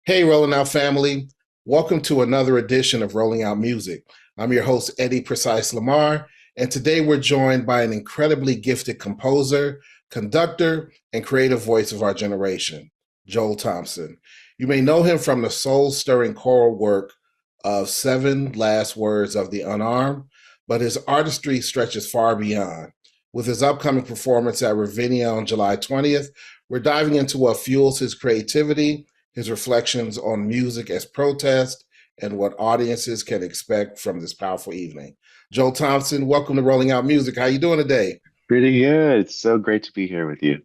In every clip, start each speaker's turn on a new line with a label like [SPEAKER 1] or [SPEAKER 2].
[SPEAKER 1] Hey, Rolling Out family. Welcome to another edition of Rolling Out Music. I'm your host, Eddy Precise Lamarre, and today we're joined by an incredibly gifted composer, conductor, and creative voice of our generation, Joel Thompson. You may know him from the soul-stirring choral work of Seven Last Words of the Unarmed, but his artistry stretches far beyond. With his upcoming performance at Ravinia on July 20th, we're diving into what fuels his creativity, his reflections on music as protest, and what audiences can expect from this powerful evening. Joel Thompson, welcome to Rolling Out Music. How you doing today?
[SPEAKER 2] Pretty good. It's so great to be here with you.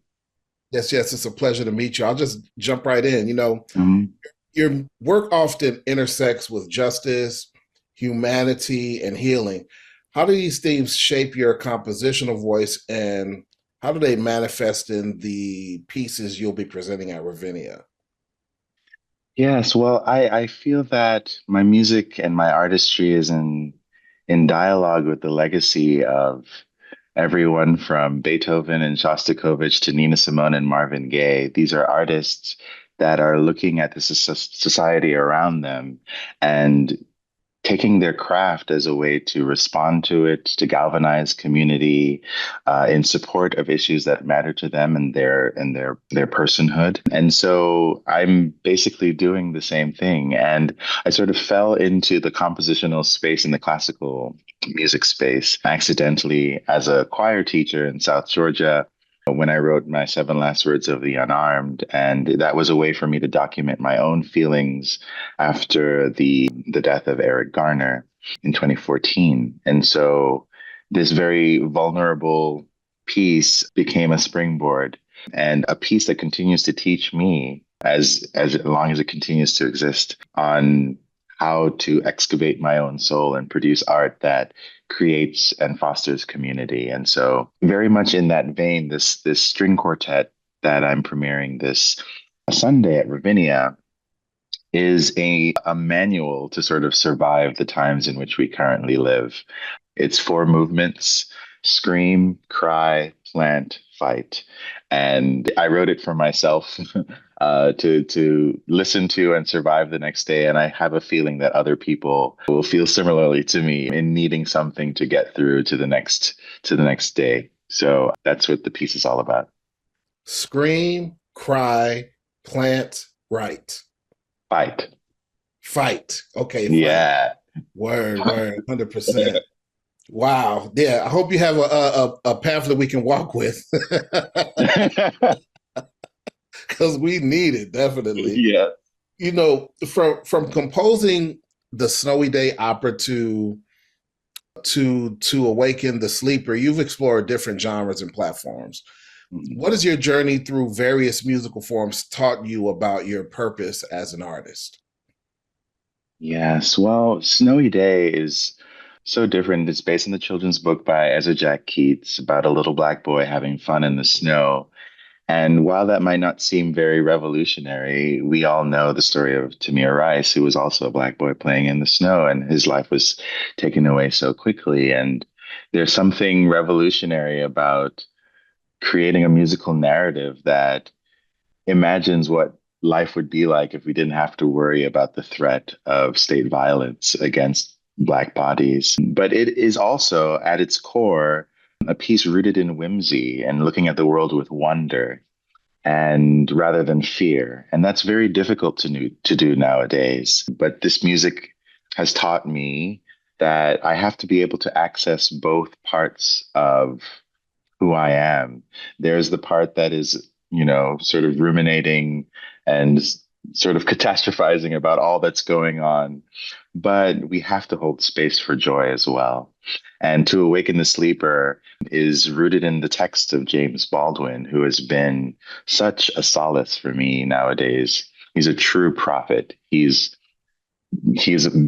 [SPEAKER 1] Yes, it's a pleasure to meet you. I'll just jump right in.
[SPEAKER 2] Mhm.
[SPEAKER 1] Your work often intersects with justice, humanity, and healing. How do these themes shape your compositional voice, and how do they manifest in the pieces you'll be presenting at Ravinia?
[SPEAKER 2] Yes, well, I feel that my music and my artistry is in dialogue with the legacy of everyone from Beethoven and Shostakovich to Nina Simone and Marvin Gaye. These are artists that are looking at the society around them and taking their craft as a way to respond to it, to galvanize community in support of issues that matter to them and their personhood. And so I'm basically doing the same thing. And I sort of fell into the compositional space in the classical music space accidentally as a choir teacher in South Georgia when I wrote my Seven Last Words of the Unarmed. And that was a way for me to document my own feelings after the death of Eric Garner in 2014. And so this very vulnerable piece became a springboard and a piece that continues to teach me as long as it continues to exist on how to excavate my own soul and produce art that creates and fosters community. And so very much in that vein, this string quartet that I'm premiering this Sunday at Ravinia is a manual to sort of survive the times in which we currently live. It's four movements: scream, cry, plant, fight. And I wrote it for myself to listen to and survive the next day. And I have a feeling that other people will feel similarly to me in needing something to get through to the next day. So that's what the piece is all about.
[SPEAKER 1] Scream, cry, plant, write.
[SPEAKER 2] Fight.
[SPEAKER 1] Fight. Okay, fight.
[SPEAKER 2] Yeah.
[SPEAKER 1] Word, 100%. Wow. Yeah, I hope you have a pamphlet we can walk with because we need it, definitely.
[SPEAKER 2] Yeah.
[SPEAKER 1] From composing the Snowy Day opera to awaken the sleeper, you've explored different genres and platforms. What has your journey through various musical forms taught you about your purpose as an artist?
[SPEAKER 2] Yes, well, Snowy Day is so different. It's based on the children's book by Ezra Jack Keats about a little black boy having fun in the snow. And while that might not seem very revolutionary, we all know the story of Tamir Rice, who was also a black boy playing in the snow, and his life was taken away so quickly. And there's something revolutionary about creating a musical narrative that imagines what life would be like if we didn't have to worry about the threat of state violence against Black bodies. But it is also, at its core, a piece rooted in whimsy and looking at the world with wonder and rather than fear. And that's very difficult to do nowadays. But this music has taught me that I have to be able to access both parts of who I am. There's the part that is, sort of ruminating and sort of catastrophizing about all that's going on. But we have to hold space for joy as well. And To Awaken the Sleeper is rooted in the text of James Baldwin, who has been such a solace for me nowadays. He's a true prophet. He's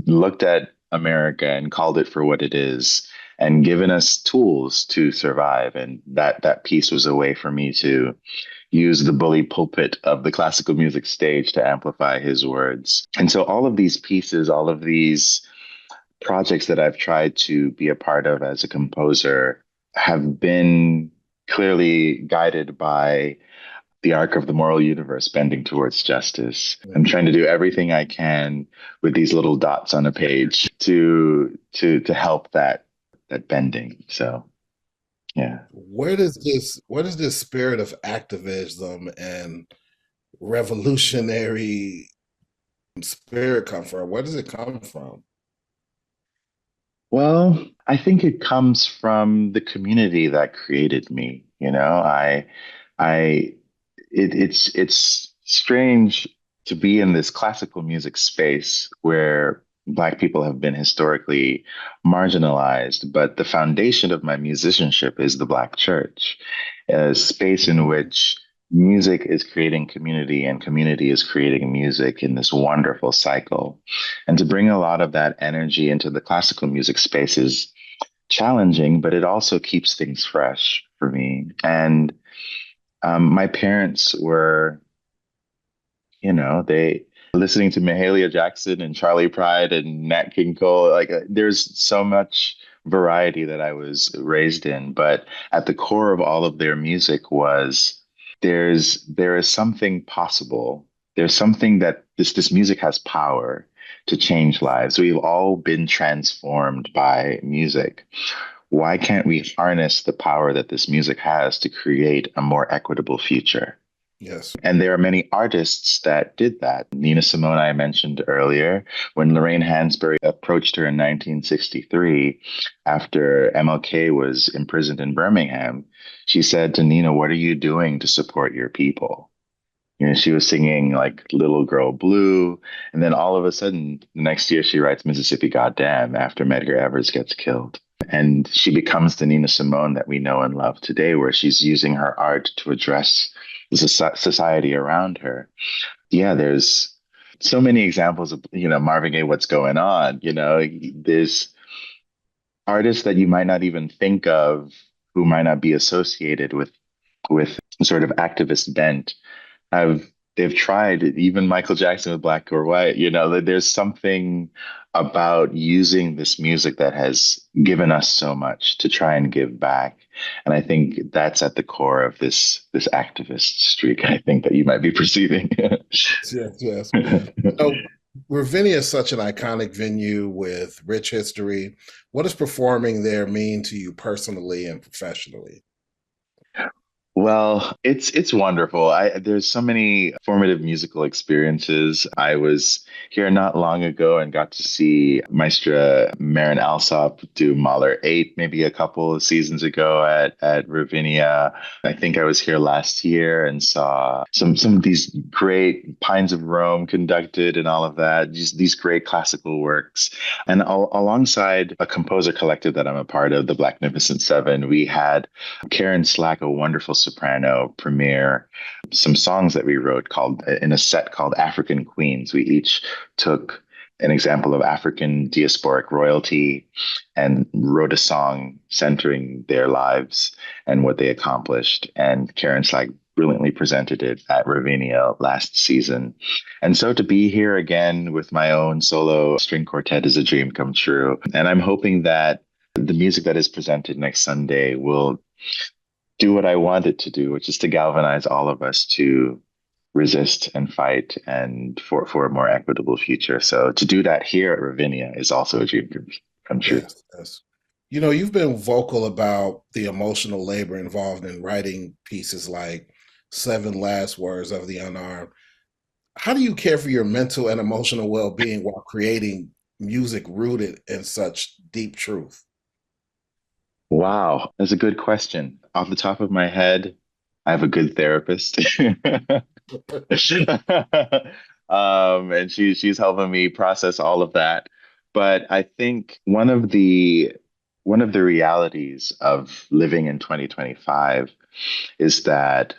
[SPEAKER 2] looked at America and called it for what it is and given us tools to survive. And that piece was a way for me to use the bully pulpit of the classical music stage to amplify his words. And so all of these pieces, all of these projects that I've tried to be a part of as a composer have been clearly guided by the arc of the moral universe bending towards justice. I'm
[SPEAKER 1] Mhm.
[SPEAKER 2] trying to do everything I can with these little dots on a page to help that bending. So yeah.
[SPEAKER 1] Where does this spirit of activism and revolutionary spirit come from? Where does it come from?
[SPEAKER 2] Well, I think it comes from the community that created me. I, it's strange to be in this classical music space where Black people have been historically marginalized, but the foundation of my musicianship is the Black church, a space in
[SPEAKER 1] Mhm.
[SPEAKER 2] which music is creating community and community is creating music in this wonderful cycle. And to bring a lot of that energy into the classical music space is challenging, but it also keeps things fresh for me. And my parents were, they listening to Mahalia Jackson and Charlie Pride and Nat King Cole. Like, there's so much variety that I was raised in, but at the core of all of their music was there is something possible. There's something that this music has power to change lives. We've all been transformed by music. Why can't we harness the power that this music has to create a more equitable future?
[SPEAKER 1] Yes.
[SPEAKER 2] And there are many artists that did that. Nina Simone, I mentioned earlier, when Lorraine Hansberry approached her in 1963 after MLK was imprisoned in Birmingham, she said to Nina, "What are you doing to support your people?" She was singing like Little Girl Blue. And then all of a sudden, the next year, she writes Mississippi Goddam after Medgar Evers gets killed. And she becomes the Nina Simone that we know and love today, where she's using her art to address the society around her. Yeah, there's so many examples of, Marvin Gaye, What's Going On? There's artists that you might not even think of who might not be associated with sort of activist bent have they've tried even Michael Jackson with Black or White. There's something about using this music that has given us so much to try and give back. And I think that's at the core of this activist streak, I think, that you might be perceiving.
[SPEAKER 1] Yes, yes. So Ravinia is such an iconic venue with rich history. What does performing there mean to you personally and professionally?
[SPEAKER 2] Well, it's wonderful. There's so many formative musical experiences. I was here not long ago and got to see Maestra Marin Alsop do Mahler 8 maybe a couple of seasons ago at Ravinia. I think I was here last year and saw some of these great Pines of Rome conducted and all of that. Just these great classical works. And alongside a composer collective that I'm a part of, the Blacknificent Seven, we had Karen Slack, a wonderful soprano, premiere some songs that we wrote called in a set called African Queens. We each took an example of African diasporic royalty and wrote a song centering their lives and what they accomplished. And Karen Slack brilliantly presented it at Ravinia last season. And so to be here again with my own solo string quartet is a dream come true. And I'm hoping that the music that is presented next Sunday will do what I want it to do, which is to galvanize all of us to resist and fight and for a more equitable future. So to do that here at Ravinia is also a dream come true.
[SPEAKER 1] Yes, yes. You've been vocal about the emotional labor involved in writing pieces like Seven Last Words of the Unarmed. How do you care for your mental and emotional well-being while creating music rooted in such deep truth?
[SPEAKER 2] Wow, that's a good question. Off the top of my head, I have a good therapist. And she's helping me process all of that. But I think one of the realities of living in 2025 is that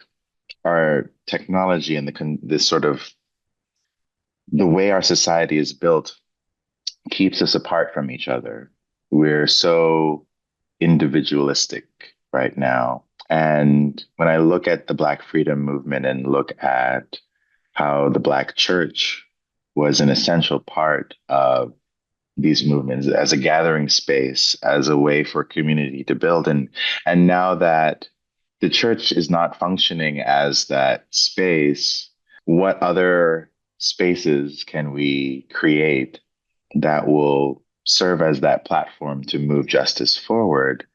[SPEAKER 2] our technology and this sort of the way our society is built keeps us apart from each other. We're so individualistic right now. And when I look at the Black freedom movement and look at how the Black church was an essential part of these movements as a gathering space, as a way for community to build. And now that the church is not functioning as that space, what other spaces can we create that will serve as that platform to move justice forward?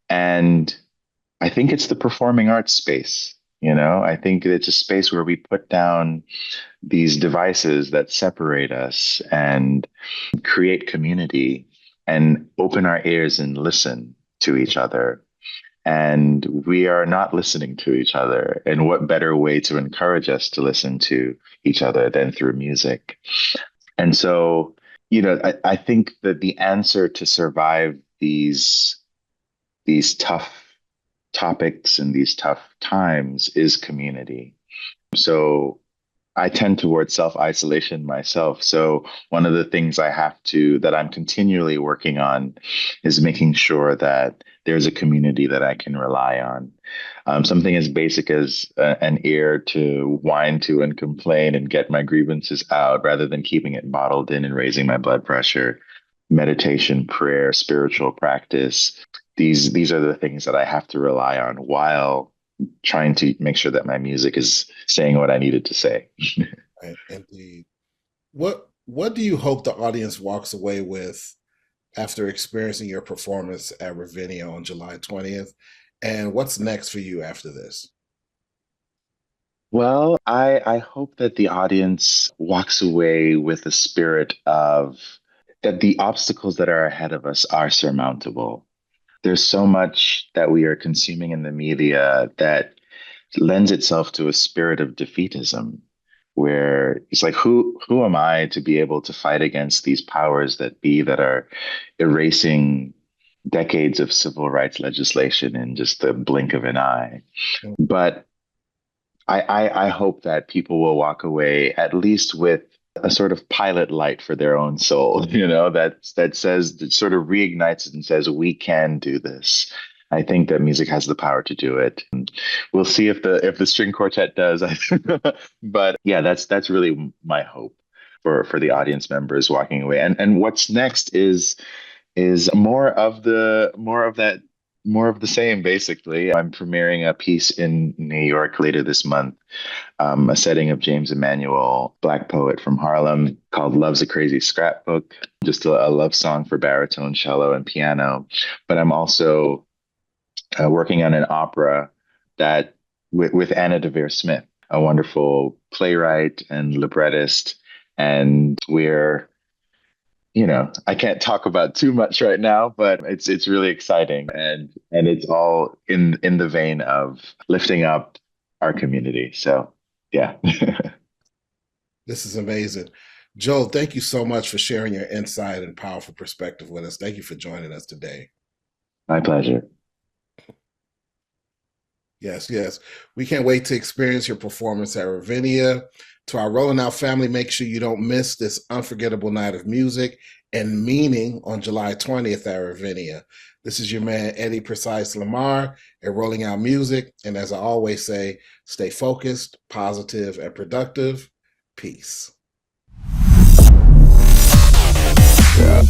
[SPEAKER 2] And I think it's the performing arts space. I think it's a space where we put down these devices that separate us and create community and open our ears and listen to each other. And we are not listening to each other. And what better way to encourage us to listen to each other than through music? And so, I think that the answer to survive these tough topics and these tough times is community. So I tend towards self-isolation myself. So one of the things that I'm continually working on is making sure that there's a community that I can rely on. Something as basic as an ear to whine to and complain and get my grievances out rather than keeping it bottled in and raising my blood pressure. Meditation, prayer, spiritual practice. These are the things that I have to rely on while trying to make sure that my music is saying what I needed to say.
[SPEAKER 1] Indeed. What do you hope the audience walks away with after experiencing your performance at Ravinia on July 20th? And what's next for you after this?
[SPEAKER 2] Well, I hope that the audience walks away with a spirit of that the obstacles that are ahead of us are surmountable. There's so much that we are consuming in the media that lends itself to a spirit of defeatism, where it's like, who am I to be able to fight against these powers that be that are erasing decades of civil rights legislation in just the blink of an eye? But I hope that people will walk away at least with a sort of pilot light for their own soul, that sort of reignites it and says, we can do this. I think that music has the power to do it. We'll see if the string quartet does. But yeah, that's really my hope for the audience members walking away. And what's next is more of the same, basically. I'm premiering a piece in New York later this month, a setting of James Emanuel, Black poet from Harlem, called Love's a Crazy Scrapbook, just a love song for baritone, cello, and piano. But I'm also working on an opera that with Anna Deavere Smith, a wonderful playwright and librettist. And we're I can't talk about too much right now, but it's really exciting, and it's all in the vein of lifting up our community. So yeah.
[SPEAKER 1] This is amazing. Joel, thank you so much for sharing your insight and powerful perspective with us. Thank you for joining us today.
[SPEAKER 2] My pleasure.
[SPEAKER 1] Yes. We can't wait to experience your performance at Ravinia. To our Rolling Out family, make sure you don't miss this unforgettable night of music and meaning on July 20th at Ravinia. This is your man, Eddy Precise Lamarre at Rolling Out Music. And as I always say, stay focused, positive, and productive. Peace. Yeah.